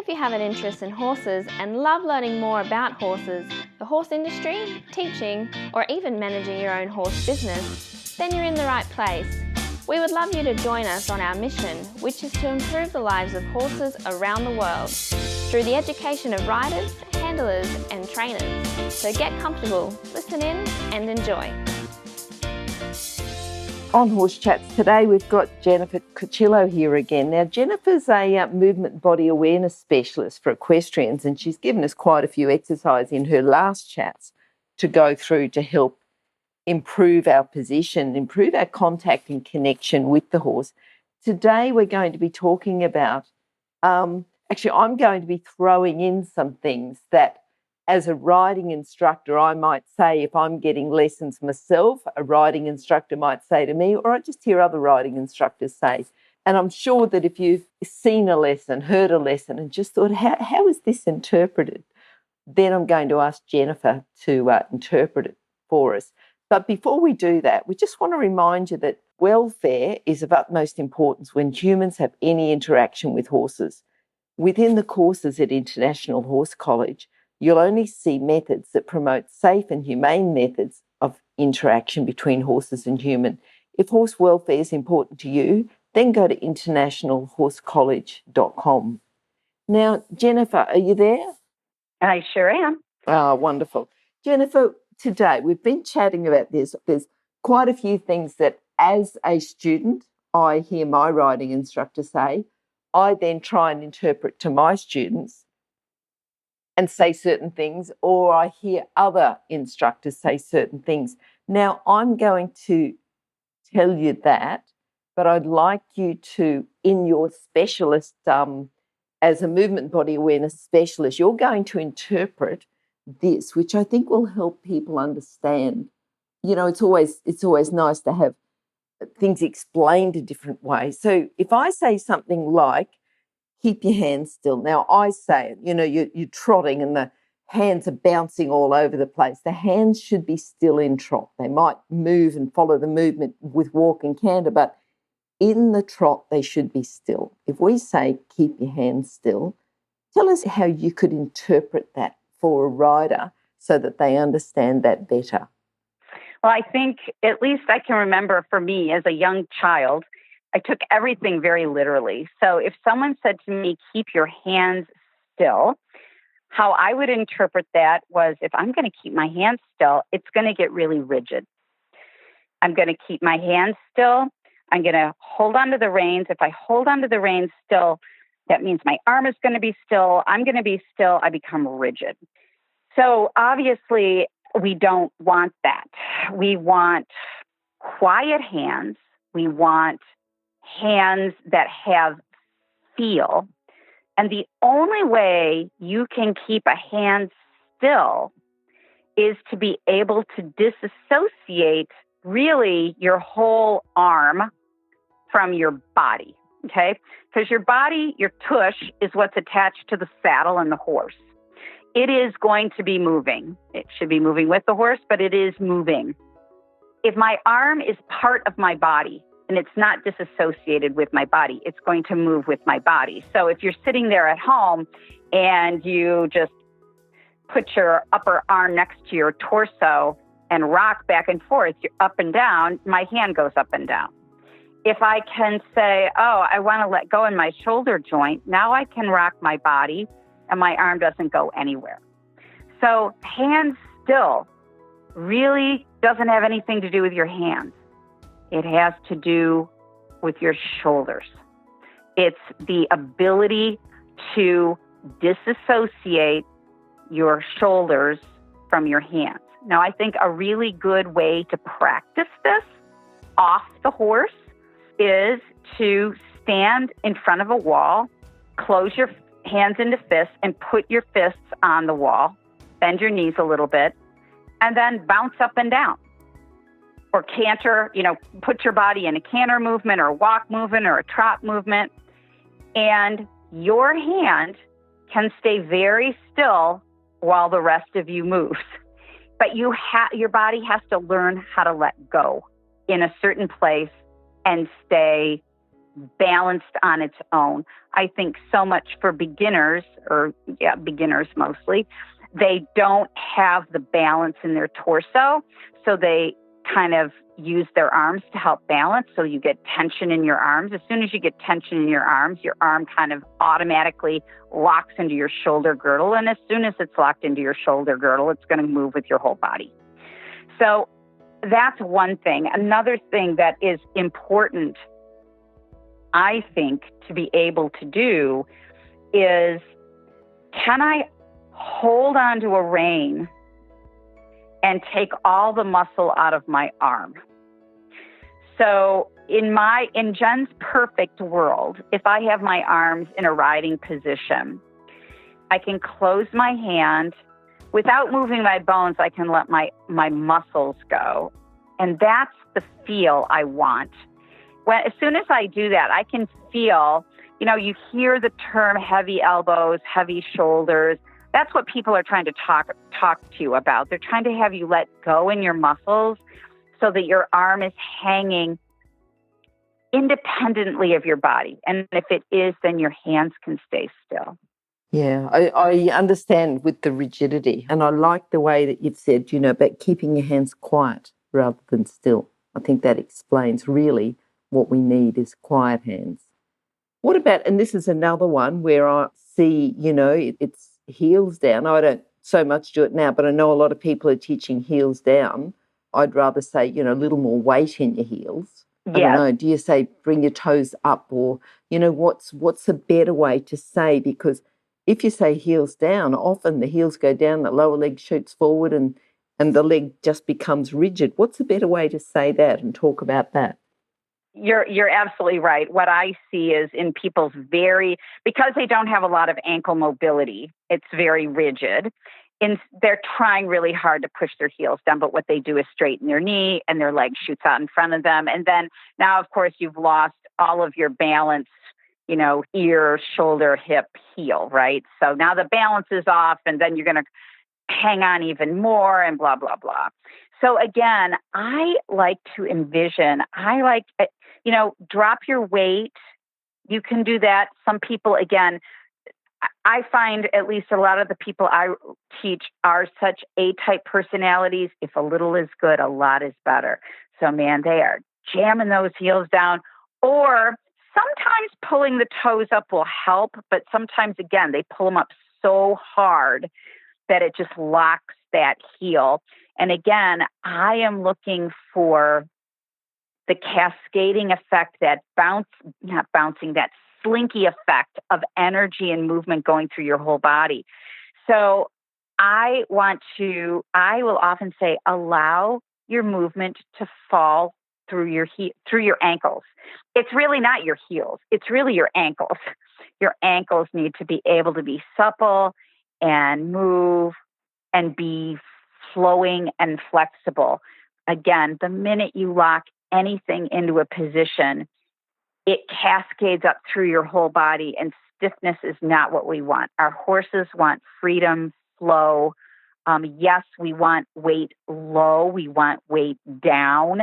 If you have an interest in horses and love learning more about horses, the horse industry, teaching, or even managing your own horse business, then you're in the right place. We would love you to join us on our mission, which is to improve the lives of horses around the world through the education of riders, handlers, and trainers. So get comfortable, listen in, and enjoy. On Horse Chats today, we've got Jennifer Kotylo here again. Now, Jennifer's a movement body awareness specialist for equestrians, and she's given us quite a few exercises in her last chats to go through to help improve our position, improve our contact and connection with the horse. Today, we're going to be talking about, I'm going to be throwing in some things that as a riding instructor, I might say if I'm getting lessons myself, a riding instructor might say to me, or I just hear other riding instructors say. And I'm sure that if you've seen a lesson, heard a lesson, and just thought, how is this interpreted? Then I'm going to ask Jennifer to interpret it for us. But before we do that, we just want to remind you that welfare is of utmost importance when humans have any interaction with horses. Within the courses at International Horse College, you'll only see methods that promote safe and humane methods of interaction between horses and human. If horse welfare is important to you, then go to internationalhorsecollege.com. Now, Jennifer, are you there? I sure am. Oh, wonderful. Jennifer, today we've been chatting about this. There's quite a few things that as a student, I hear my riding instructor say. I then try and interpret to my students and say certain things, or I hear other instructors say certain things. Now, I'm going to tell you that, but I'd like you to, in your specialist, as a movement body awareness specialist, you're going to interpret this, which I think will help people understand. You know, it's always nice to have things explained a different way. So if I say something like, keep your hands still. Now, I say it, you're trotting and the hands are bouncing all over the place. The hands should be still in trot. They might move and follow the movement with walk and canter, but in the trot, they should be still. If we say, keep your hands still, tell us how you could interpret that for a rider so that they understand that better. Well, I think at least I can remember for me as a young child, I took everything very literally. So if someone said to me, keep your hands still, how I would interpret that was if I'm going to keep my hands still, it's going to get really rigid. I'm going to keep my hands still. I'm going to hold onto the reins. If I hold onto the reins still, that means my arm is going to be still. I'm going to be still. I become rigid. So obviously, we don't want that. We want quiet hands. We want hands that have feel. And the only way you can keep a hand still is to be able to disassociate really your whole arm from your body, okay? Because your body, your tush, is what's attached to the saddle and the horse. It is going to be moving. It should be moving with the horse, but it is moving. If my arm is part of my body, and it's not disassociated with my body, it's going to move with my body. So if you're sitting there at home and you just put your upper arm next to your torso and rock back and forth, you're up and down, my hand goes up and down. If I can say, I want to let go in my shoulder joint, now I can rock my body and my arm doesn't go anywhere. So hands still really doesn't have anything to do with your hands. It has to do with your shoulders. It's the ability to disassociate your shoulders from your hands. Now, I think a really good way to practice this off the horse is to stand in front of a wall, close your hands into fists, and put your fists on the wall, bend your knees a little bit, and then bounce up and down. Or canter, put your body in a canter movement or a walk movement or a trot movement. And your hand can stay very still while the rest of you moves. But your body has to learn how to let go in a certain place and stay balanced on its own. I think so much for beginners, beginners mostly, they don't have the balance in their torso, so they kind of use their arms to help balance. So you get tension in your arms. As soon as you get tension in your arms, your arm kind of automatically locks into your shoulder girdle. And as soon as it's locked into your shoulder girdle, it's going to move with your whole body. So that's one thing. Another thing that is important, I think, to be able to do is, can I hold on to a rein and take all the muscle out of my arm? So in Jen's perfect world, if I have my arms in a riding position, I can close my hand. Without moving my bones, I can let my muscles go. And that's the feel I want. As soon as I do that, I can feel, you hear the term heavy elbows, heavy shoulders. That's what people are trying to talk to you about. They're trying to have you let go in your muscles so that your arm is hanging independently of your body. And if it is, then your hands can stay still. Yeah, I understand with the rigidity. And I like the way that you've said, about keeping your hands quiet rather than still. I think that explains really what we need is quiet hands. What about, and this is another one where I see, it's heels down. I don't so much do it now, but I know a lot of people are teaching heels down. I'd rather say, a little more weight in your heels. Yes. I don't know. Do you say bring your toes up, or, what's a better way to say? Because if you say heels down, often the heels go down, the lower leg shoots forward and the leg just becomes rigid. What's a better way to say that and talk about that? You're absolutely right. What I see is in people's because they don't have a lot of ankle mobility, it's very rigid. They're trying really hard to push their heels down, but what they do is straighten their knee and their leg shoots out in front of them. And then now, of course, you've lost all of your balance, ear, shoulder, hip, heel, right? So now the balance is off, and then you're going to hang on even more and blah, blah, blah. So again, I like to envision, drop your weight. You can do that. Some people, again, I find at least a lot of the people I teach are such A-type personalities. If a little is good, a lot is better. So man, they are jamming those heels down, or sometimes pulling the toes up will help. But sometimes, again, they pull them up so hard that it just locks that heel. And again, I am looking for the cascading effect, that that slinky effect of energy and movement going through your whole body. So I will often say, allow your movement to fall through your ankles. It's really not your heels. It's really your ankles. Your ankles need to be able to be supple and move and be flowing and flexible. Again, the minute you lock anything into a position, it cascades up through your whole body, and stiffness is not what we want. Our horses want freedom, flow. Yes, we want weight low. We want weight down.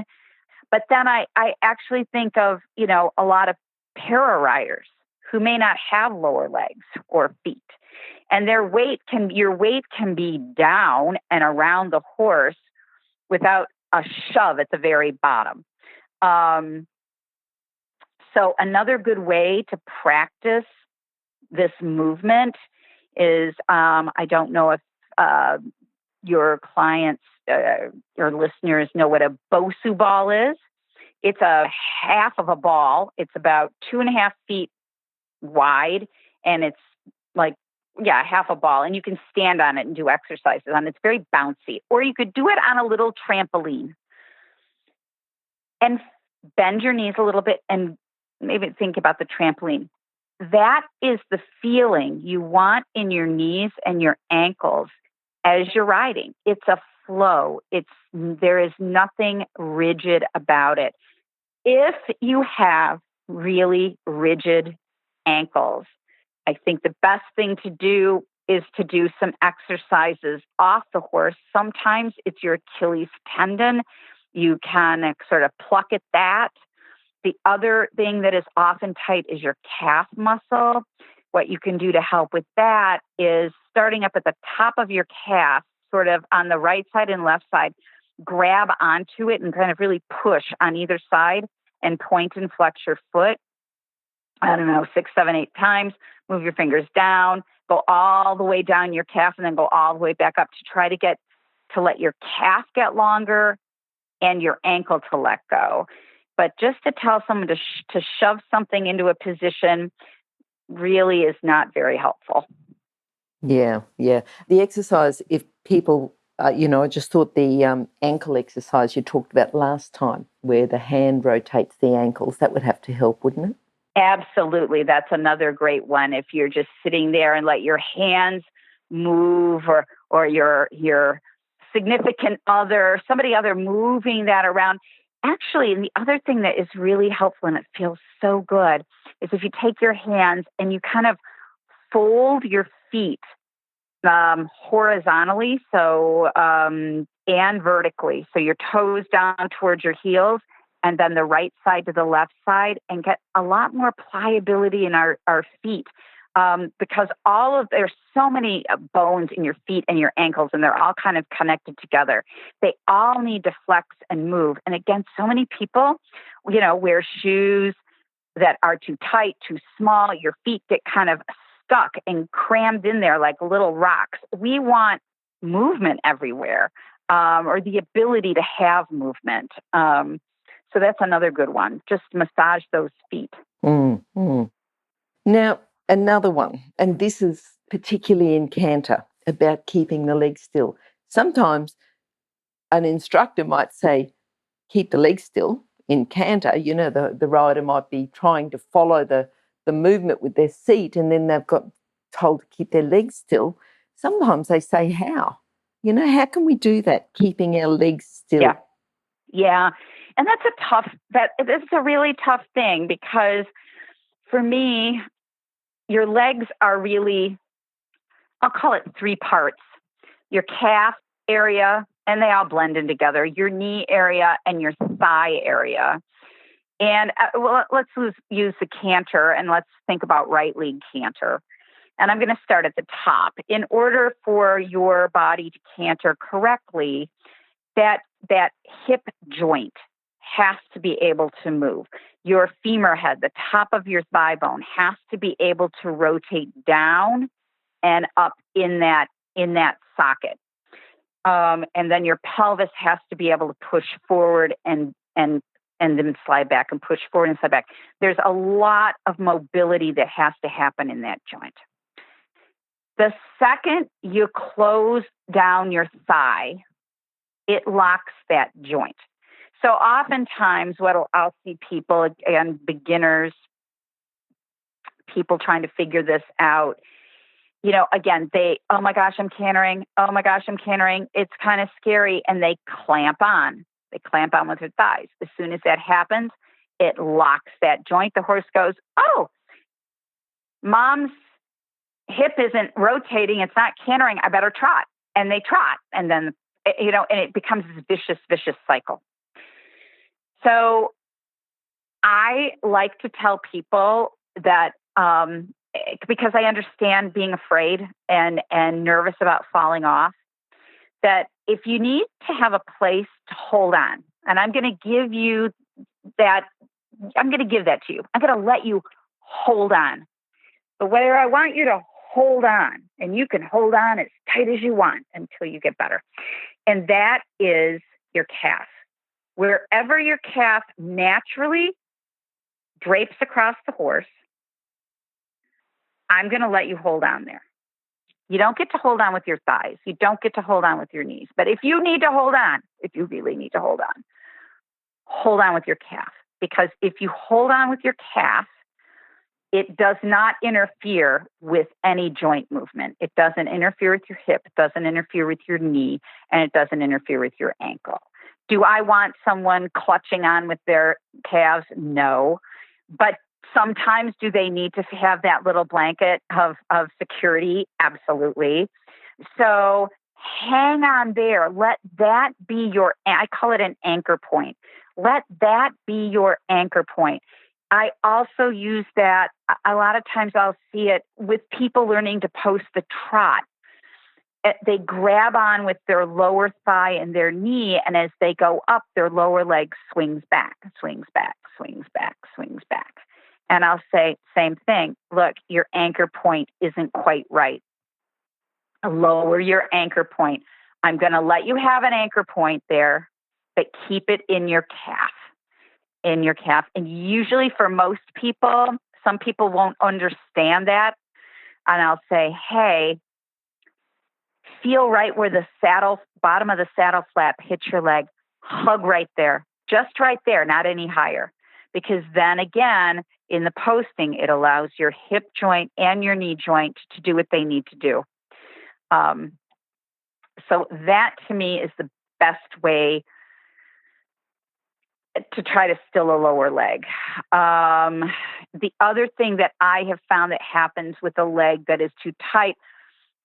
But then I actually think of, a lot of para riders who may not have lower legs or feet. And your weight can be down and around the horse without a shove at the very bottom. So another good way to practice this movement is, I don't know if your clients, your listeners know what a Bosu ball is. It's a half of a ball. It's about 2.5 feet wide, and it's half a ball. And you can stand on it and do exercises on it. It's very bouncy. Or you could do it on a little trampoline and bend your knees a little bit and maybe think about the trampoline. That is the feeling you want in your knees and your ankles as you're riding. It's a flow. There is nothing rigid about it. If you have really rigid ankles, I think the best thing to do is to do some exercises off the horse. Sometimes it's your Achilles tendon. You can sort of pluck at that. The other thing that is often tight is your calf muscle. What you can do to help with that is starting up at the top of your calf, sort of on the right side and left side, grab onto it and kind of really push on either side and point and flex your foot. I don't know, 6, 7, 8 times. Move your fingers down, go all the way down your calf, and then go all the way back up to try to let your calf get longer and your ankle to let go. But just to tell someone to shove something into a position really is not very helpful. Yeah. The exercise, if people, I just thought the ankle exercise you talked about last time, where the hand rotates the ankles, that would have to help, wouldn't it? Absolutely. That's another great one. If you're just sitting there and let your hands move, or your significant other, somebody other moving that around. Actually, the other thing that is really helpful and it feels so good is if you take your hands and you kind of fold your feet horizontally, and vertically. So your toes down towards your heels, and then the right side to the left side, and get a lot more pliability in our feet. Because there's so many bones in your feet and your ankles, and they're all kind of connected together. They all need to flex and move. And again, so many people, wear shoes that are too tight, too small. Your feet get kind of stuck and crammed in there like little rocks. We want movement everywhere, or the ability to have movement. So that's another good one. Just massage those feet. Mm. Now, another one, and this is particularly in canter, about keeping the legs still. Sometimes an instructor might say, keep the legs still. In canter, the rider might be trying to follow the movement with their seat, and then they've got told to keep their legs still. Sometimes they say, how? How can we do that, keeping our legs still? Yeah. And it's a really tough thing, because for me, your legs are really, I'll call it 3 parts. Your calf area, and they all blend in together, your knee area and your thigh area. And let's use the canter, and let's think about right leg canter. And I'm going to start at the top. In order for your body to canter correctly, that hip joint has to be able to move. Your femur head, the top of your thigh bone, has to be able to rotate down and up in that socket. And then your pelvis has to be able to push forward and then slide back, and push forward and slide back. There's a lot of mobility that has to happen in that joint. The second you close down your thigh, it locks that joint. So oftentimes I'll see people, and beginners, people trying to figure this out, again, oh my gosh, I'm cantering. Oh my gosh, I'm cantering. It's kind of scary. And they clamp on. They clamp on with their thighs. As soon as that happens, it locks that joint. The horse goes, oh, mom's hip isn't rotating. It's not cantering. I better trot. And they trot. And then, and it becomes this vicious cycle. So I like to tell people that, because I understand being afraid and nervous about falling off, that if you need to have a place to hold on, and I'm going to give you that, I'm going to give that to you. I'm going to let you hold on. But whether I want you to hold on, and you can hold on as tight as you want until you get better. And that is your calf. Wherever your calf naturally drapes across the horse, I'm going to let you hold on there. You don't get to hold on with your thighs. You don't get to hold on with your knees. But if you need to hold on, if you really need to hold on with your calf. Because if you hold on with your calf, it does not interfere with any joint movement. It doesn't interfere with your hip. It doesn't interfere with your knee. And it doesn't interfere with your ankle. Do I want someone clutching on with their calves? No. But sometimes do they need to have that little blanket of security? Absolutely. So hang on there. Let that be I call it an anchor point. Let that be your anchor point. I also use that a lot of times. I'll see it with people learning to post the trot. They grab on with their lower thigh and their knee, and as they go up, their lower leg swings back, swings back, swings back, swings back. And I'll say, same thing. Look, your anchor point isn't quite right. Lower your anchor point. I'm going to let you have an anchor point there, but keep it in your calf, in your calf. And usually for most people, some people won't understand that. And I'll say, hey, feel right where the bottom of the saddle flap hits your leg. Hug right there, just right there, not any higher. Because then again, in the posting, it allows your hip joint and your knee joint to do what they need to do. So that to me is the best way to try to still a lower leg. The other thing that I have found that happens with a leg that is too tight,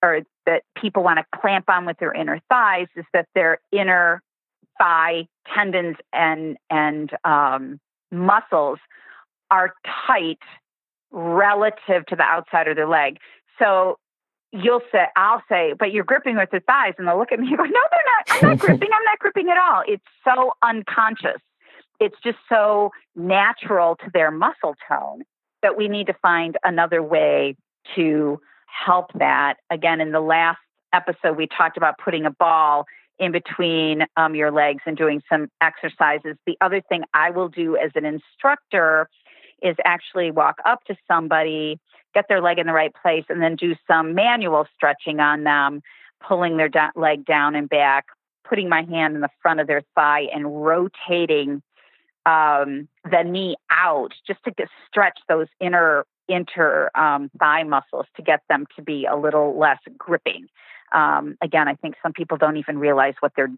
or that people want to clamp on with their inner thighs, is that their inner thigh tendons and muscles are tight relative to the outside of their leg. So I'll say, but you're gripping with your thighs, and they'll look at me and go, no, they're not. I'm not gripping. I'm not gripping at all. It's so unconscious. It's just so natural to their muscle tone that we need to find another way to help that. Again, in the last episode, we talked about putting a ball in between your legs and doing some exercises. The other thing I will do as an instructor is actually walk up to somebody, get their leg in the right place, and then do some manual stretching on them, pulling their leg down and back, putting my hand in the front of their thigh and rotating the knee out, just to stretch those inter thigh muscles to get them to be a little less gripping. Again, I think some people don't even realize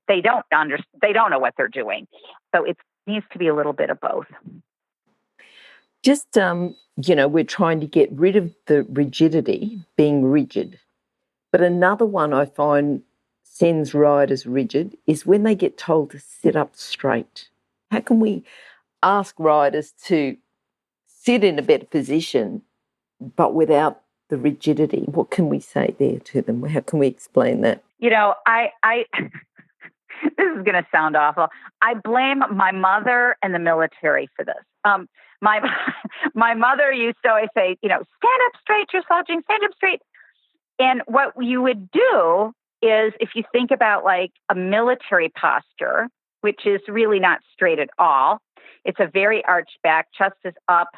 they don't know what they're doing. So it needs to be a little bit of both. Just, we're trying to get rid of the rigidity, being rigid. But another one I find sends riders rigid is when they get told to sit up straight. How can we ask riders to sit in a better position, but without the rigidity? What can we say there to them? How can we explain that? I this is going to sound awful. I blame my mother and the military for this. My mother used to always say, stand up straight, you're slouching, stand up straight. And what you would do is, if you think about like a military posture, which is really not straight at all, it's a very arched back, chest is up.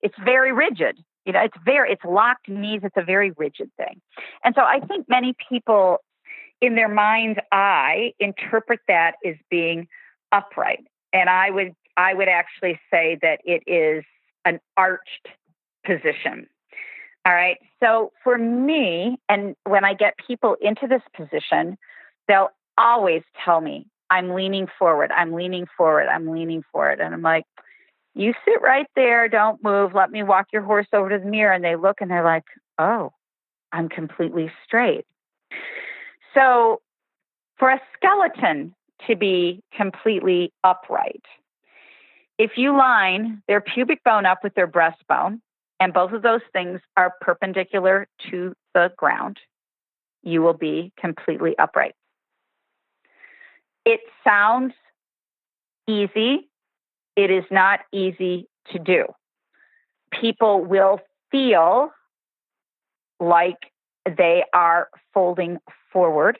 It's very rigid. It's locked knees. It's a very rigid thing. And so I think many people in their mind's eye interpret that as being upright. And I would actually say that it is an arched position. All right. So for me, and when I get people into this position, they'll always tell me, I'm leaning forward. I'm leaning forward. I'm leaning forward. And I'm like, you sit right there. Don't move. Let me walk your horse over to the mirror. And they look and they're like, oh, I'm completely straight. So for a skeleton to be completely upright, if you line their pubic bone up with their breastbone, and both of those things are perpendicular to the ground, you will be completely upright. It sounds easy. It is not easy to do. People will feel like they are folding forward.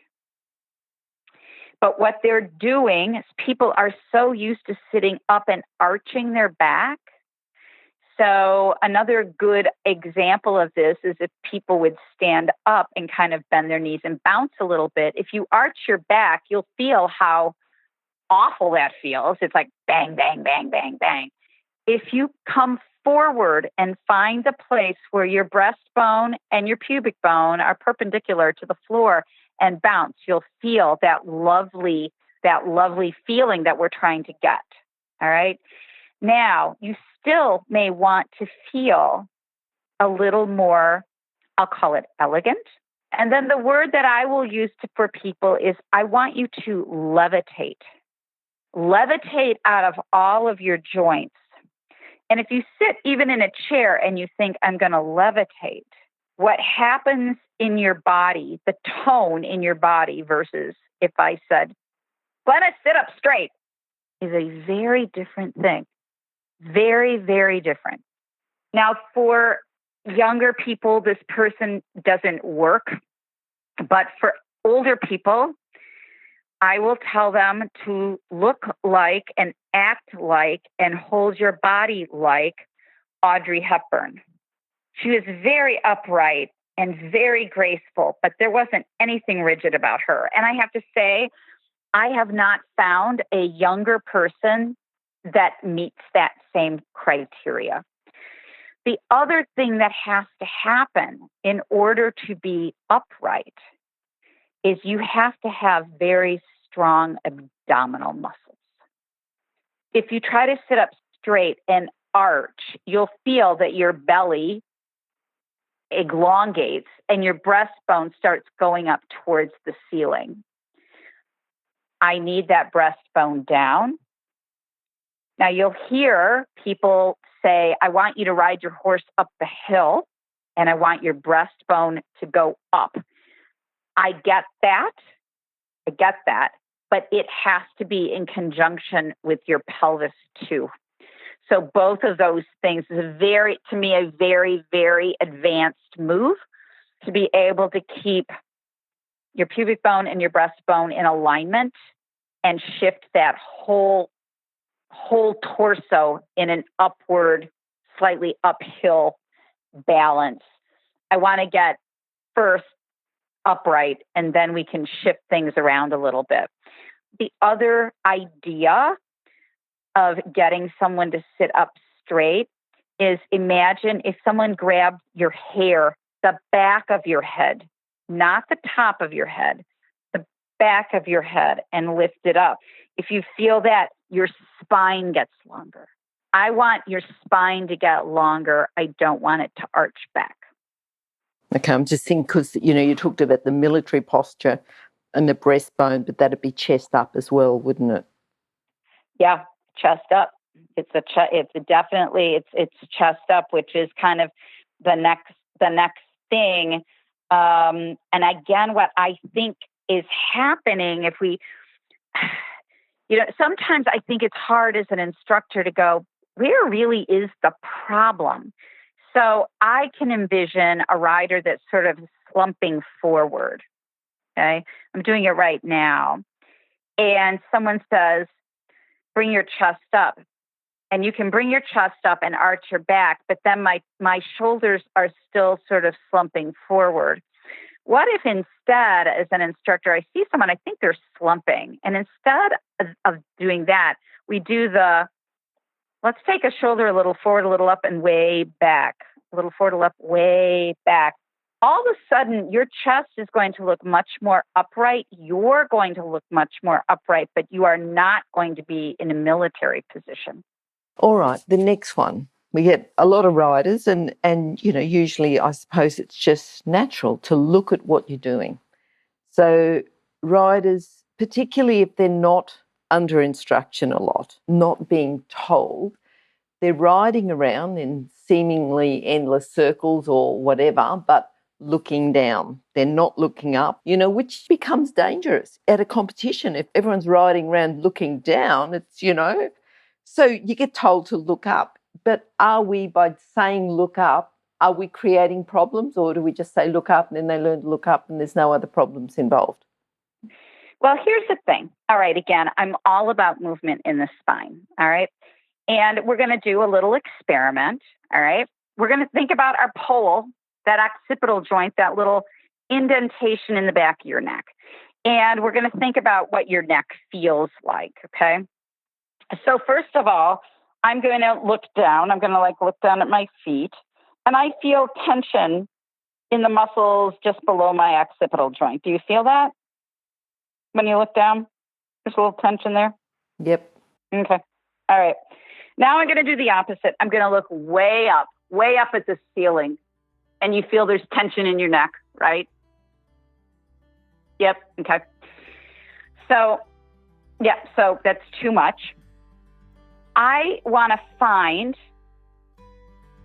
But what they're doing is people are so used to sitting up and arching their back. So another good example of this is if people would stand up and kind of bend their knees and bounce a little bit. If you arch your back, you'll feel how awful that feels. It's like bang, bang, bang, bang, bang. If you come forward and find the place where your breastbone and your pubic bone are perpendicular to the floor and bounce, you'll feel that lovely feeling that we're trying to get. All right. Now, you still may want to feel a little more, I'll call it elegant. And then the word that I will use for people is, I want you to levitate. levitate out of all of your joints. And if you sit even in a chair and you think, I'm going to levitate, what happens in your body, the tone in your body versus if I said, Glenys, sit up straight, is a very different thing. Very, very different. Now, for younger people, this person doesn't work. But for older people, I will tell them to look like and act like and hold your body like Audrey Hepburn. She was very upright and very graceful, but there wasn't anything rigid about her. And I have to say, I have not found a younger person that meets that same criteria. The other thing that has to happen in order to be upright is you have to have very strong abdominal muscles. If you try to sit up straight and arch, you'll feel that your belly elongates and your breastbone starts going up towards the ceiling. I need that breastbone down. Now you'll hear people say, I want you to ride your horse up the hill and I want your breastbone to go up. I get that, but it has to be in conjunction with your pelvis too. So both of those things is a very, very advanced move to be able to keep your pubic bone and your breastbone in alignment and shift that whole torso in an upward, slightly uphill balance. I want to get first upright, and then we can shift things around a little bit. The other idea of getting someone to sit up straight is imagine if someone grabbed your hair, the back of your head, not the top of your head, the back of your head, and lift it up. If you feel that, your spine gets longer. I want your spine to get longer. I don't want it to arch back. Okay, I'm just thinking because, you talked about the military posture and the breastbone, but that'd be chest up as well, wouldn't it? Yeah, chest up. It's chest up, which is kind of the next thing. And again, what I think is happening if we, sometimes I think it's hard as an instructor to go, where really is the problem? So I can envision a rider that's sort of slumping forward. Okay. I'm doing it right now. And someone says, bring your chest up. And you can bring your chest up and arch your back, but then my shoulders are still sort of slumping forward. What if instead, as an instructor, I see someone, I think they're slumping. And instead of doing that, we do let's take a shoulder a little forward, a little up, and way back. A little forward, a little up, way back. All of a sudden, your chest is going to look much more upright. You're going to look much more upright, but you are not going to be in a military position. All right, the next one. We get a lot of riders and usually I suppose it's just natural to look at what you're doing. So riders, particularly if they're not under instruction a lot, not being told, they're riding around in seemingly endless circles or whatever, but looking down. They're not looking up, which becomes dangerous at a competition. If everyone's riding around looking down, it's, so you get told to look up. But are we, by saying look up, are we creating problems, or do we just say look up and then they learn to look up and there's no other problems involved? Well, here's the thing. All right, again, I'm all about movement in the spine, all right? And we're going to do a little experiment, all right? We're going to think about our pole, that occipital joint, that little indentation in the back of your neck. And we're going to think about what your neck feels like, okay? So first of all, I'm going to look down. I'm going to look down at my feet. And I feel tension in the muscles just below my occipital joint. Do you feel that? When you look down, there's a little tension there? Yep. Okay. All right. Now I'm going to do the opposite. I'm going to look way up at the ceiling. And you feel there's tension in your neck, right? Yep. Okay. So Yeah, so that's too much. I want to find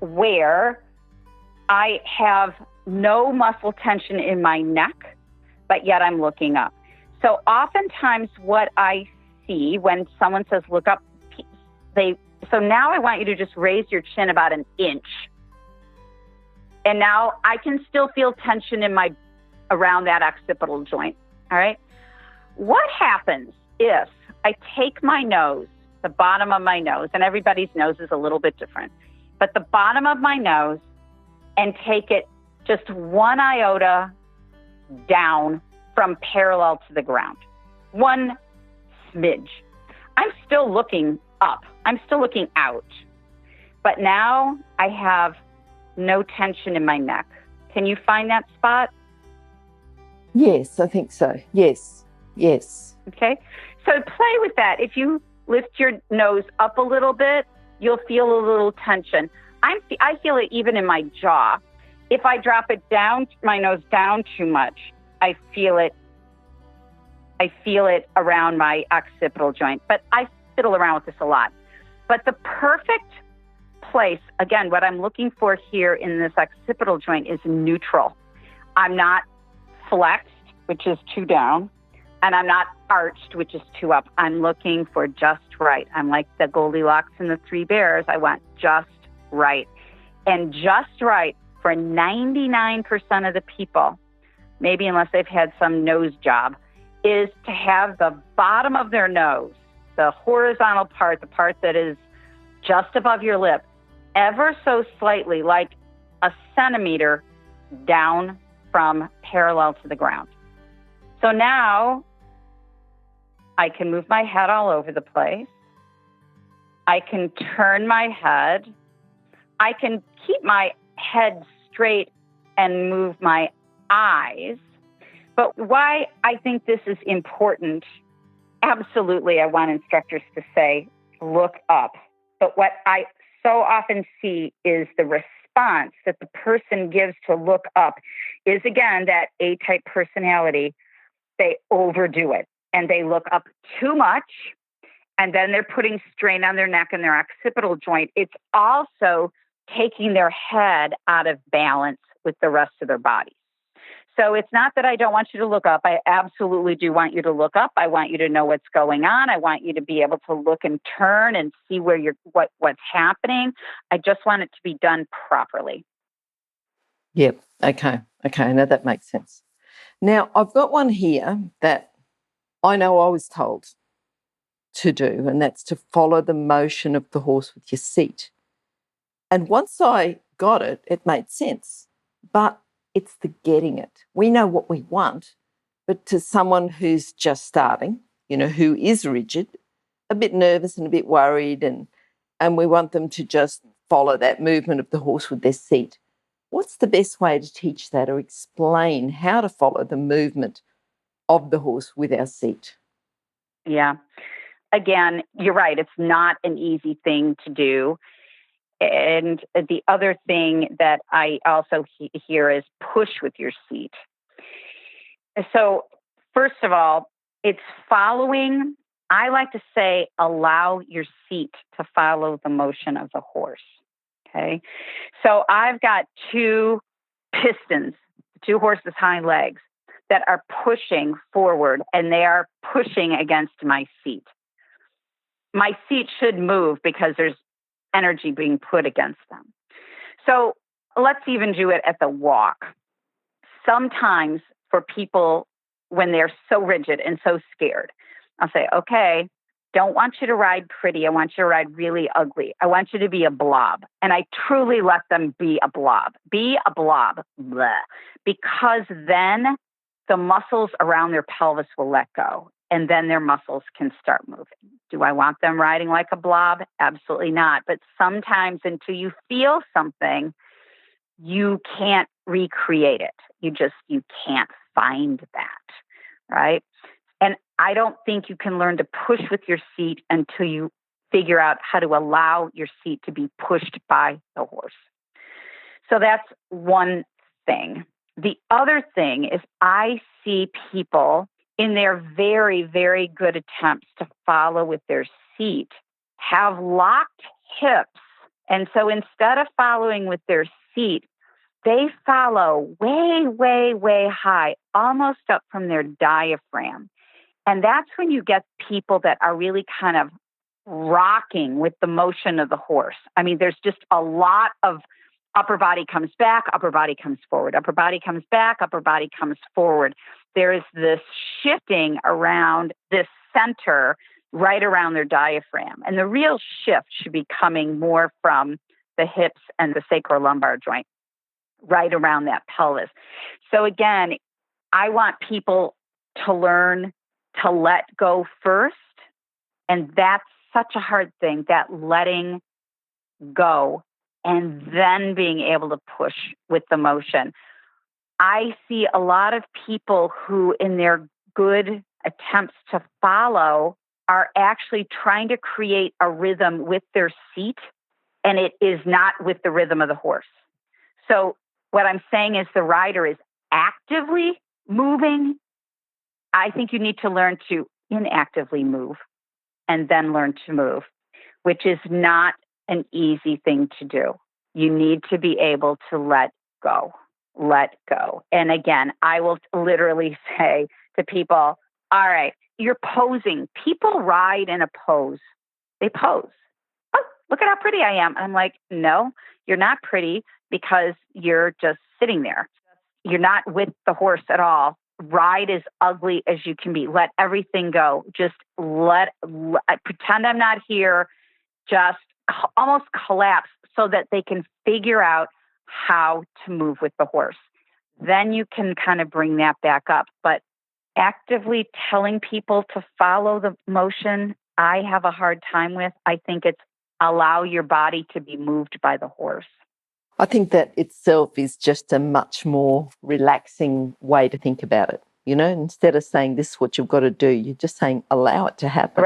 where I have no muscle tension in my neck, but yet I'm looking up. So oftentimes what I see when someone says look up, so now I want you to just raise your chin about an inch. And now I can still feel tension around that occipital joint. All right. What happens if I take my nose, the bottom of my nose, and everybody's nose is a little bit different, but the bottom of my nose, and take it just 1 iota down from parallel to the ground? 1 smidge. I'm still looking up. I'm still looking out. But now I have no tension in my neck. Can you find that spot? Yes, I think so. Yes. Okay. So play with that. If you lift your nose up a little bit, you'll feel a little tension. I feel it even in my jaw. If I drop it down, my nose down too much, I feel it around my occipital joint. But I fiddle around with this a lot. But the perfect place, again, what I'm looking for here in this occipital joint is neutral. I'm not flexed, which is too down, and I'm not arched, which is too up. I'm looking for just right. I'm like the Goldilocks and the 3 bears. I want just right. And just right for 99% of the people, maybe unless they've had some nose job, is to have the bottom of their nose, the horizontal part, the part that is just above your lip, ever so slightly, like a centimeter down from parallel to the ground. So now I can move my head all over the place. I can turn my head. I can keep my head straight and move my eyes. But why I think this is important, absolutely, I want instructors to say, look up. But what I so often see is the response that the person gives to look up is, again, that A-type personality. They overdo it and they look up too much, and then they're putting strain on their neck and their occipital joint. It's also taking their head out of balance with the rest of their body. So it's not that I don't want you to look up. I absolutely do want you to look up. I want you to know what's going on. I want you to be able to look and turn and see where what's happening. I just want it to be done properly. Yep. Okay. Now that makes sense. Now, I've got one here that I know I was told to do, and that's to follow the motion of the horse with your seat. And once I got it, it made sense. But it's the getting it. We know what we want, but to someone who's just starting, who is rigid, a bit nervous and a bit worried, and we want them to just follow that movement of the horse with their seat. What's the best way to teach that or explain how to follow the movement of the horse with our seat? Yeah. Again, you're right. It's not an easy thing to do. And the other thing that I also hear is push with your seat. So first of all, it's following. I like to say, allow your seat to follow the motion of the horse. Okay. So I've got 2 pistons, 2 horses' hind legs that are pushing forward, and they are pushing against my seat. My seat should move because there's energy being put against them. So let's even do it at the walk. Sometimes for people, when they're so rigid and so scared, I'll say, okay, don't want you to ride pretty. I want you to ride really ugly. I want you to be a blob. And I truly let them be a blob. Be a blob. Bleh. Because then the muscles around their pelvis will let go, and then their muscles can start moving. Do I want them riding like a blob? Absolutely not. But sometimes until you feel something, you can't recreate it. You can't find that, right? And I don't think you can learn to push with your seat until you figure out how to allow your seat to be pushed by the horse. So that's one thing. The other thing is I see people in their very, very good attempts to follow with their seat, have locked hips. And so instead of following with their seat, they follow way, way, way high, almost up from their diaphragm. And that's when you get people that are really kind of rocking with the motion of the horse. I mean, there's just a lot of upper body comes back, upper body comes forward, upper body comes back, upper body comes forward. There is this shifting around this center right around their diaphragm. And the real shift should be coming more from the hips and the sacrolumbar joint, right around that pelvis. So again, I want people to learn to let go first. And that's such a hard thing, that letting go and then being able to push with the motion. I see a lot of people who, in their good attempts to follow, are actually trying to create a rhythm with their seat, and it is not with the rhythm of the horse. So what I'm saying is the rider is actively moving. I think you need to learn to inactively move and then learn to move, which is not an easy thing to do. You need to be able to let go. And again, I will literally say to people, all right, you're posing. People ride in a pose. They pose. Oh, look at how pretty I am. I'm like, no, you're not pretty because you're just sitting there. You're not with the horse at all. Ride as ugly as you can be. Let everything go. Just pretend I'm not here. Just almost collapse so that they can figure out how to move with the horse. Then you can kind of bring that back up. But actively telling people to follow the motion, I have a hard time with. I think it's allow your body to be moved by the horse. I think that itself is just a much more relaxing way to think about it. You know, instead of saying this is what you've got to do, you're just saying allow it to happen.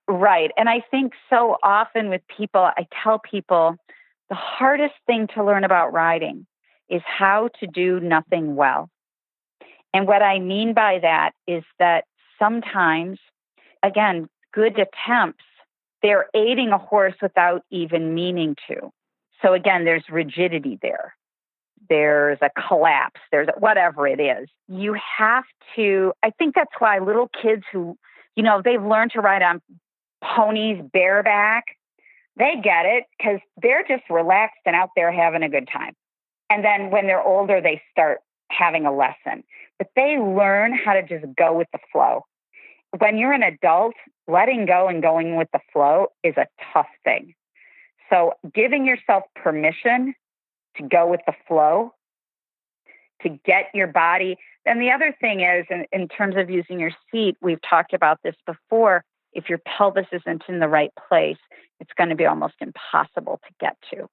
Right. And I think so often with people, I tell people the hardest thing to learn about riding is how to do nothing well. And what I mean by that is that sometimes, again, good attempts, they're aiding a horse without even meaning to. So again, there's rigidity there. There's a collapse. There's whatever it is. You have to, I think that's why little kids who, they've learned to ride on ponies bareback, they get it because they're just relaxed and out there having a good time. And then when they're older, they start having a lesson. But they learn how to just go with the flow. When you're an adult, letting go and going with the flow is a tough thing. So giving yourself permission to go with the flow, to get your body. And the other thing is, in terms of using your seat, we've talked about this before, if your pelvis isn't in the right place, it's going to be almost impossible to get to.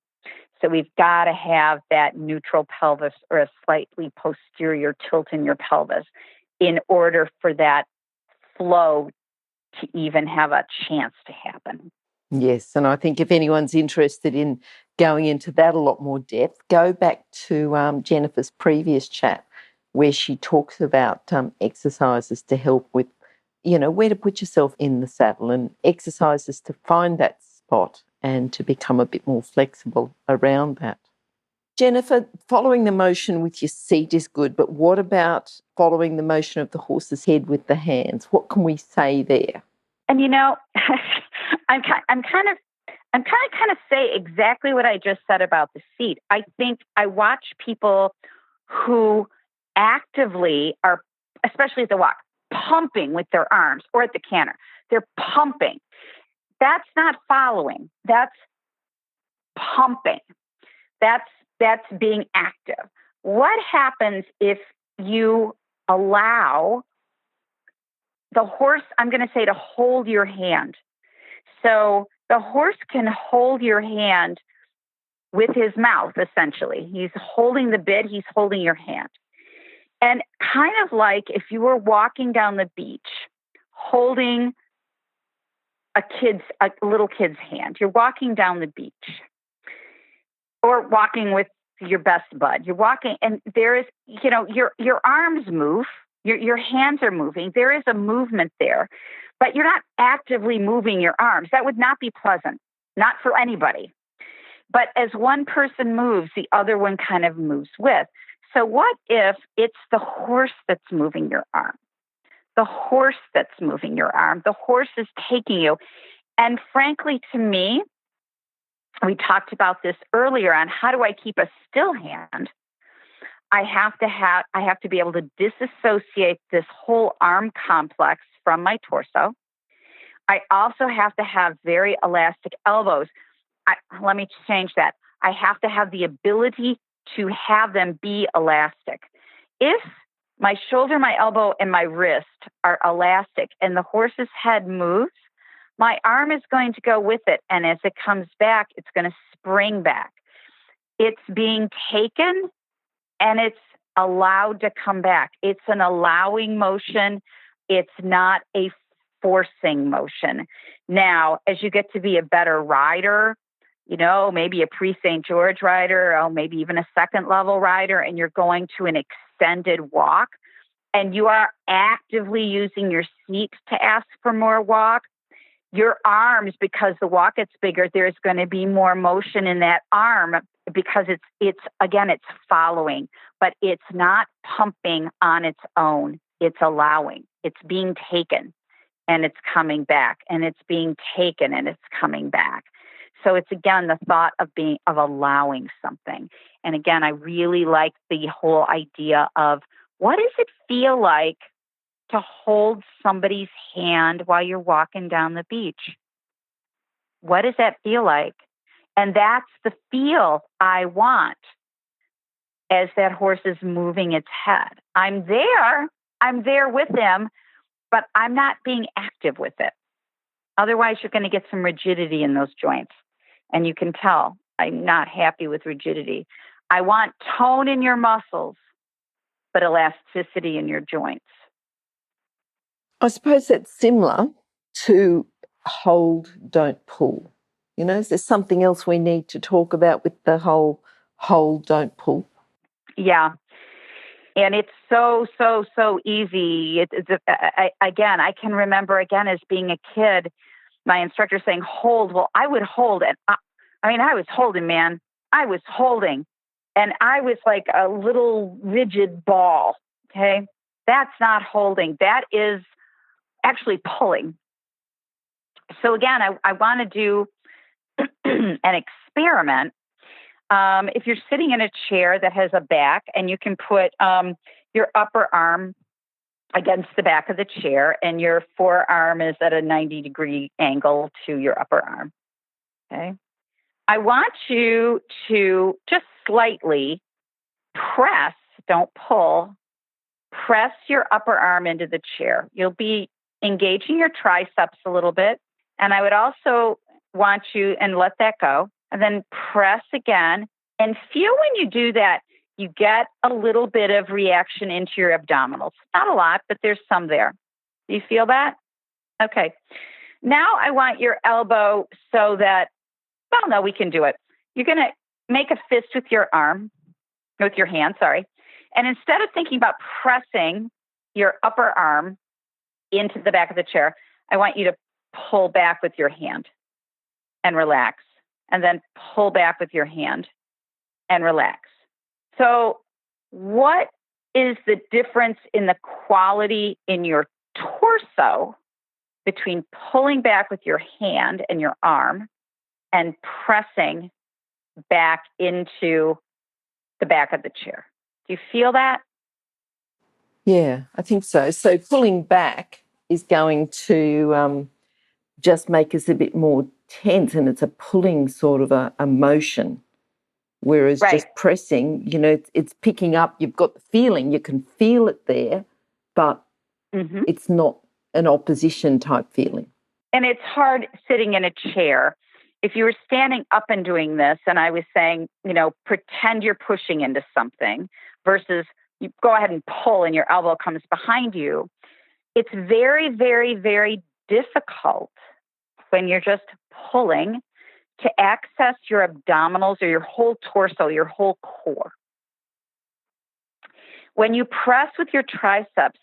So we've got to have that neutral pelvis or a slightly posterior tilt in your pelvis in order for that flow to even have a chance to happen. Yes, and I think if anyone's interested in going into that a lot more depth, go back to Jennifer's previous chat where she talks about exercises to help with, where to put yourself in the saddle and exercises to find that spot and to become a bit more flexible around that. Jennifer, following the motion with your seat is good, but what about following the motion of the horse's head with the hands? What can we say there? And I'm kind of say exactly what I just said about the seat. I think I watch people who actively are, especially at the walk, pumping with their arms or at the canter. They're pumping. That's not following. That's pumping. That's being active. What happens if you allow the horse, I'm going to say, to hold your hand? So the horse can hold your hand with his mouth, essentially. He's holding the bit, he's holding your hand. And kind of like if you were walking down the beach, holding a little kid's hand. You're walking down the beach or walking with your best bud. You're walking and there is, your arms move. Your hands are moving. There is a movement there, but you're not actively moving your arms. That would not be pleasant, not for anybody. But as one person moves, the other one kind of moves with. So what if it's the horse that's moving your arm? The horse that's moving your arm. The horse is taking you. And frankly, to me, we talked about this earlier on how do I keep a still hand? I have to be able to disassociate this whole arm complex from my torso. I also have to have very elastic elbows. Let me change that. I have to have the ability to have them be elastic. If my shoulder, my elbow, and my wrist are elastic and the horse's head moves, my arm is going to go with it. And as it comes back, it's going to spring back. It's being taken and it's allowed to come back. It's an allowing motion. It's not a forcing motion. Now, as you get to be a better rider, maybe a pre-St. George rider, or maybe even a second level rider, and you're going to an extended walk, and you are actively using your seat to ask for more walk, your arms, because the walk gets bigger, there's going to be more motion in that arm because it's following, but it's not pumping on its own. It's allowing. It's being taken and it's coming back, and it's being taken and it's coming back. So it's again the thought of allowing something. And again, I really like the whole idea of what does it feel like to hold somebody's hand while you're walking down the beach? What does that feel like? And that's the feel I want as that horse is moving its head. I'm there with them, but I'm not being active with it. Otherwise, you're going to get some rigidity in those joints. And you can tell I'm not happy with rigidity. I want tone in your muscles, but elasticity in your joints. I suppose that's similar to hold, don't pull. Is there something else we need to talk about with the whole hold, don't pull? Yeah. And it's so easy. I can remember as being a kid, my instructor saying, hold. Well, I would hold. And I was holding, man. I was holding. And I was like a little rigid ball. Okay. That's not holding. That is actually pulling. So again, I want to do an experiment. If you're sitting in a chair that has a back, and you can put your upper arm against the back of the chair and your forearm is at a 90-degree angle to your upper arm. Okay. I want you to just slightly press, don't pull, press your upper arm into the chair. You'll be engaging your triceps a little bit. And I would also want you, and let that go, and then press again. And feel when you do that, you get a little bit of reaction into your abdominals. Not a lot, but there's some there. Do you feel that? Okay. Now I want your elbow so that, we can do it. You're going to make a fist with your hand, sorry. And instead of thinking about pressing your upper arm into the back of the chair, I want you to pull back with your hand and relax. And then pull back with your hand and relax. So what is the difference in the quality in your torso between pulling back with your hand and your arm and pressing back into the back of the chair? Do you feel that? Yeah, I think so. So pulling back is going to just make us a bit more tense, and it's a pulling sort of a motion. Whereas Right. just pressing, it's picking up, you've got the feeling, you can feel it there, but it's not an opposition type feeling. And it's hard sitting in a chair. If you were standing up and doing this, and I was saying, pretend you're pushing into something versus you go ahead and pull and your elbow comes behind you, it's very, very, very difficult when you're just pulling to access your abdominals or your whole torso, your whole core. When you press with your triceps,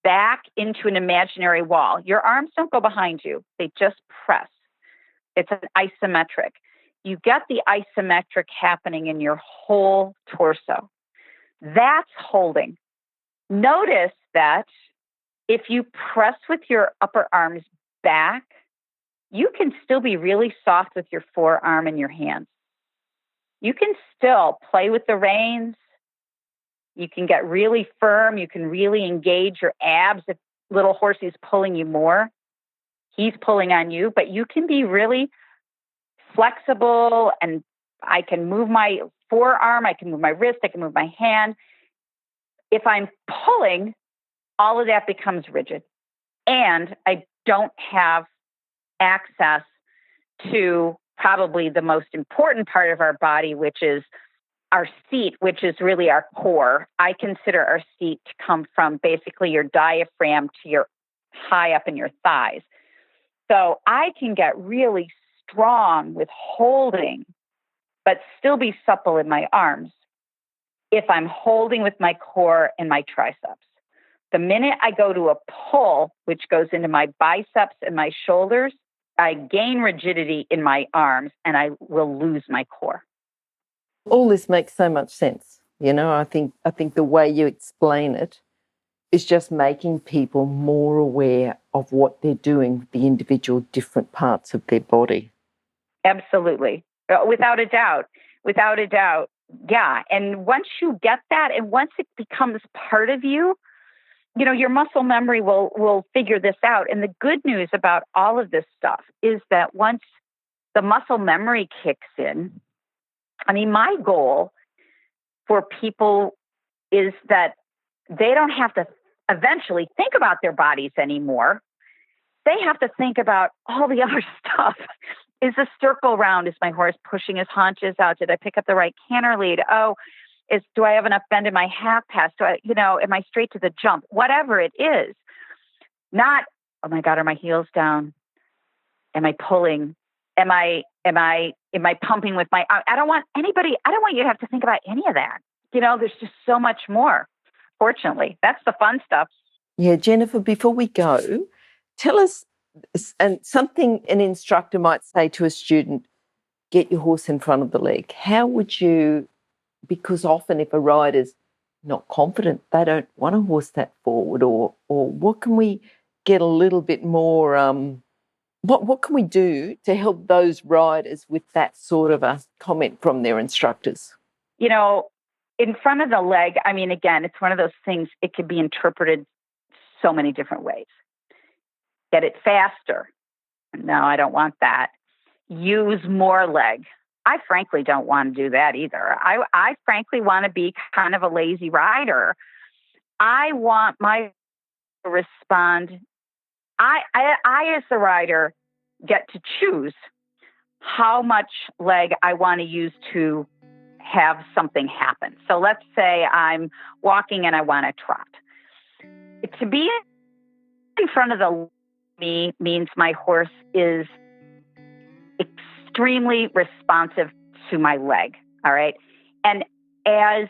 back into an imaginary wall. Your arms don't go behind you. They just press. It's an isometric. You get the isometric happening in your whole torso. That's holding. Notice that if you press with your upper arms back, you can still be really soft with your forearm and your hands. You can still play with the reins. You can get really firm. You can really engage your abs if little horsey's pulling you more. He's pulling on you, but you can be really flexible, and I can move my forearm, I can move my wrist, I can move my hand. If I'm pulling, all of that becomes rigid. And I don't have access to probably the most important part of our body, which is our seat, which is really our core. I consider our seat to come from basically your diaphragm to your high up in your thighs. So I can get really strong with holding, but still be supple in my arms if I'm holding with my core and my triceps. The minute I go to a pull, which goes into my biceps and my shoulders, I gain rigidity in my arms and I will lose my core. All this makes so much sense. I think the way you explain it is just making people more aware of what they're doing with the individual different parts of their body. Absolutely. Without a doubt. Without a doubt. Yeah. And once you get that, and once it becomes part of you, your muscle memory will figure this out. And the good news about all of this stuff is that once the muscle memory kicks in, my goal for people is that they don't have to eventually think about their bodies anymore. They have to think about all the other stuff. Is the circle round? Is my horse pushing his haunches out? Did I pick up the right canter lead? Do I have enough bend in my half pass? Am I straight to the jump? Whatever it is, not, oh my God, are my heels down? Am I pulling? Am I pumping with my, I don't want you to have to think about any of that. There's just so much more. Fortunately, that's the fun stuff. Yeah, Jennifer, before we go, tell us, and something an instructor might say to a student, get your horse in front of the leg. How would you, because often if a rider's not confident, they don't want a horse that forward, or what can we get a little bit more, what can we do to help those riders with that sort of a comment from their instructors? In front of the leg, again, it's one of those things, it can be interpreted so many different ways. Get it faster. No, I don't want that. Use more leg. I frankly don't want to do that either. I frankly want to be kind of a lazy rider. I want my respond. I as the rider get to choose how much leg I want to use to have something happen. So let's say I'm walking and I want to trot. To be in front of the me means my horse is extremely responsive to my leg. All right. And as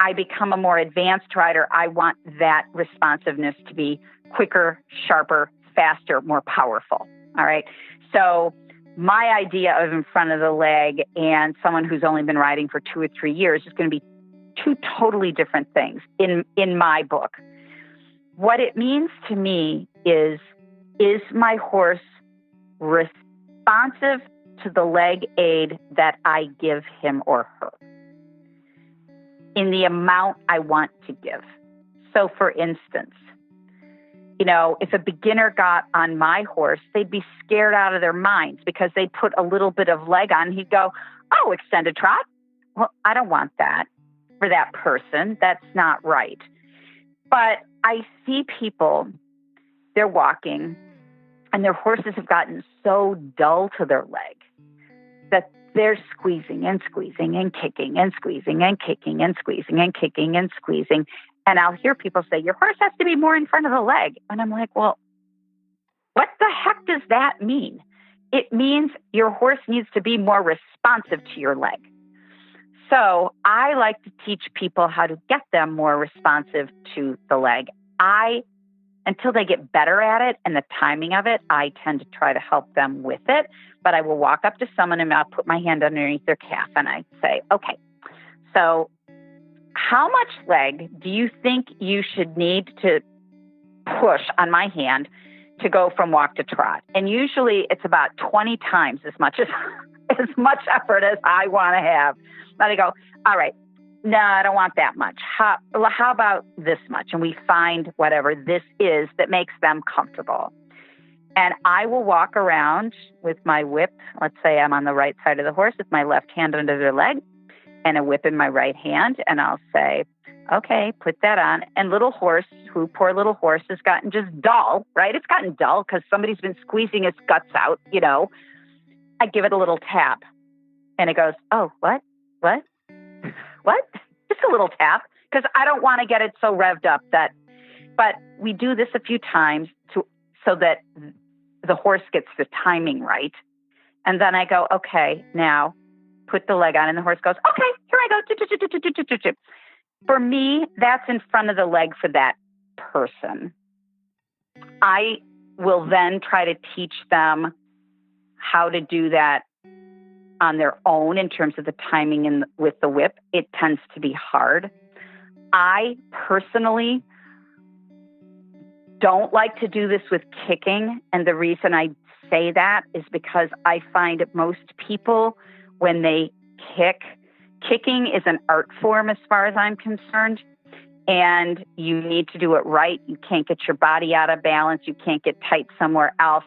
I become a more advanced rider, I want that responsiveness to be quicker, sharper, faster, more powerful. All right. So my idea of in front of the leg and someone who's only been riding for 2 or 3 years is going to be two totally different things in my book. What it means to me is my horse responsive to the leg aid that I give him or her in the amount I want to give? So for instance, if a beginner got on my horse, they'd be scared out of their minds because they'd put a little bit of leg on. He'd go, oh, extended trot? Well, I don't want that for that person. That's not right. But I see people, they're walking, and their horses have gotten so dull to their leg that they're squeezing and squeezing and kicking and squeezing and kicking and squeezing and kicking and squeezing. And I'll hear people say, your horse has to be more in front of the leg. And I'm like, well, what the heck does that mean? It means your horse needs to be more responsive to your leg. So I like to teach people how to get them more responsive to the leg. I until they get better at it and the timing of it, I tend to try to help them with it. But I will walk up to someone and I'll put my hand underneath their calf and I say, okay, so how much leg do you think you should need to push on my hand to go from walk to trot? And usually it's about 20 times as much effort as I want to have. But I go, all right, no, I don't want that much. How about this much? And we find whatever this is that makes them comfortable. And I will walk around with my whip. Let's say I'm on the right side of the horse with my left hand under their leg and a whip in my right hand. And I'll say, okay, put that on. And poor little horse has gotten just dull, right? It's gotten dull because somebody's been squeezing its guts out, I give it a little tap. And it goes, oh, what? Just a little tap, because I don't want to get it so revved up but we do this a few times so that the horse gets the timing right. And then I go, okay, now put the leg on, and the horse goes, okay, here I go. For me, that's in front of the leg for that person. I will then try to teach them how to do that on their own in terms of the timing with the whip. It tends to be hard. I personally don't like to do this with kicking. And the reason I say that is because I find most people, when they kicking is an art form as far as I'm concerned. And you need to do it right. You can't get your body out of balance. You can't get tight somewhere else.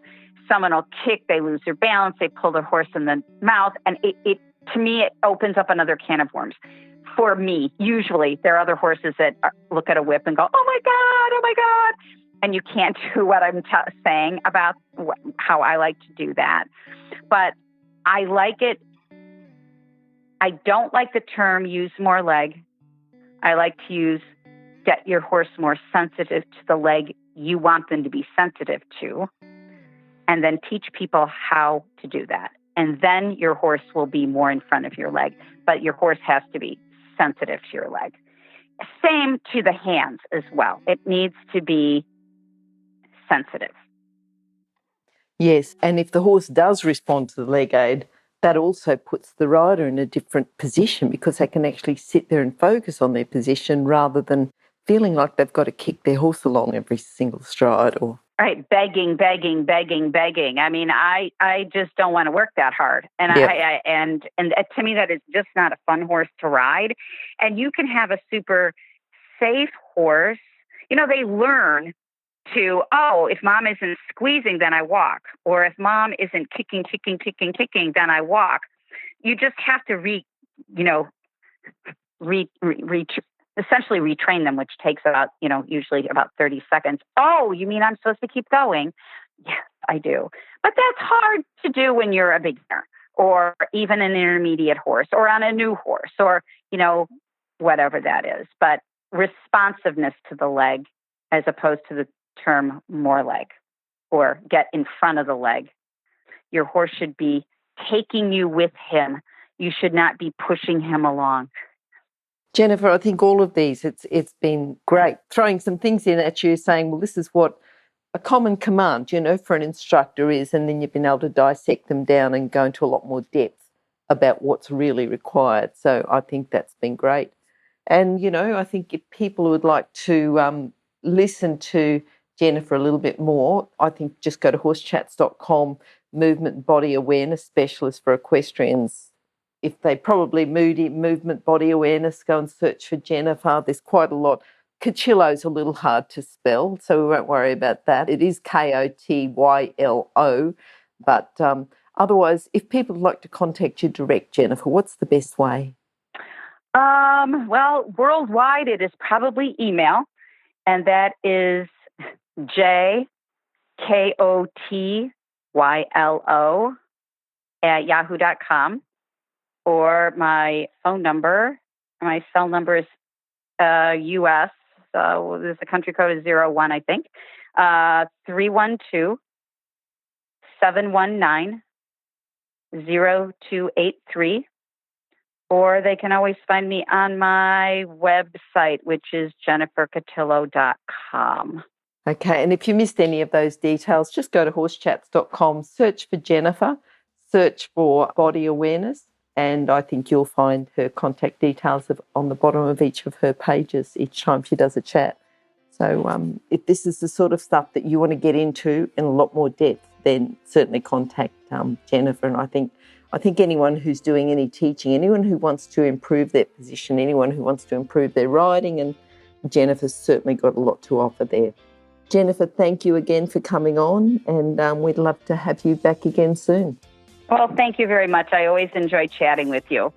Someone will kick, they lose their balance, they pull their horse in the mouth, and it to me, it opens up another can of worms. For me, usually, there are other horses that look at a whip and go, oh my God, and you can't do what I'm saying about how I like to do that. But I like it. I don't like the term use more leg. I like to use get your horse more sensitive to the leg you want them to be sensitive to, and then teach people how to do that. And then your horse will be more in front of your leg, but your horse has to be sensitive to your leg. Same to the hands as well. It needs to be sensitive. Yes, and if the horse does respond to the leg aid, that also puts the rider in a different position because they can actually sit there and focus on their position rather than feeling like they've got to kick their horse along every single stride or... Right, begging. I mean, I just don't want to work that hard, and Yep. And to me, that is just not a fun horse to ride. And you can have a super safe horse. They learn to, if mom isn't squeezing, then I walk, or if mom isn't kicking, then I walk. You just have to essentially retrain them, which takes about, usually about 30 seconds. Oh, you mean I'm supposed to keep going? Yes, I do. But that's hard to do when you're a beginner or even an intermediate horse or on a new horse or, whatever that is. But responsiveness to the leg as opposed to the term more leg or get in front of the leg. Your horse should be taking you with him. You should not be pushing him along. Jennifer, I think all of these, it's been great. Throwing some things in at you saying, well, this is what a common command, for an instructor is, and then you've been able to dissect them down and go into a lot more depth about what's really required. So I think that's been great. And, I think if people would like to listen to Jennifer a little bit more, I think just go to horsechats.com, movement body awareness specialist for equestrians. If they probably movement body awareness, go and search for Jennifer. There's quite a lot. Kotylo's a little hard to spell, so we won't worry about that. It is Kotylo, but otherwise, if people would like to contact you direct, Jennifer, what's the best way? Well, worldwide, it is probably email, and that is jkotylo@yahoo.com. Or my phone number, my cell number is US. The country code is 01, I think. 312-719-0283. Or they can always find me on my website, which is jenniferkotylo.com. Okay, and if you missed any of those details, just go to horsechats.com, search for Jennifer, search for body awareness, and I think you'll find her contact details on the bottom of each of her pages each time she does a chat. So if this is the sort of stuff that you want to get into in a lot more depth, then certainly contact Jennifer. And I think anyone who's doing any teaching, anyone who wants to improve their position, anyone who wants to improve their riding, and Jennifer's certainly got a lot to offer there. Jennifer, thank you again for coming on, and we'd love to have you back again soon. Well, thank you very much. I always enjoy chatting with you.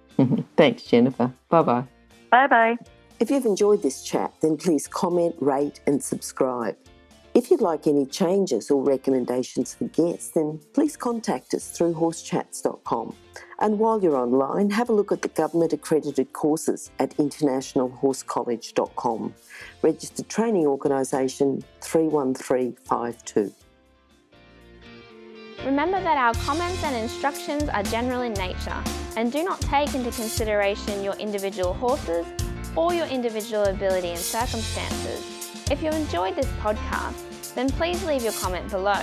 Thanks, Jennifer. Bye-bye. Bye-bye. If you've enjoyed this chat, then please comment, rate and subscribe. If you'd like any changes or recommendations for guests, then please contact us through horsechats.com. And while you're online, have a look at the government-accredited courses at internationalhorsecollege.com. Registered Training Organisation 31352. Remember that our comments and instructions are general in nature and do not take into consideration your individual horses or your individual ability and circumstances. If you enjoyed this podcast, then please leave your comment below.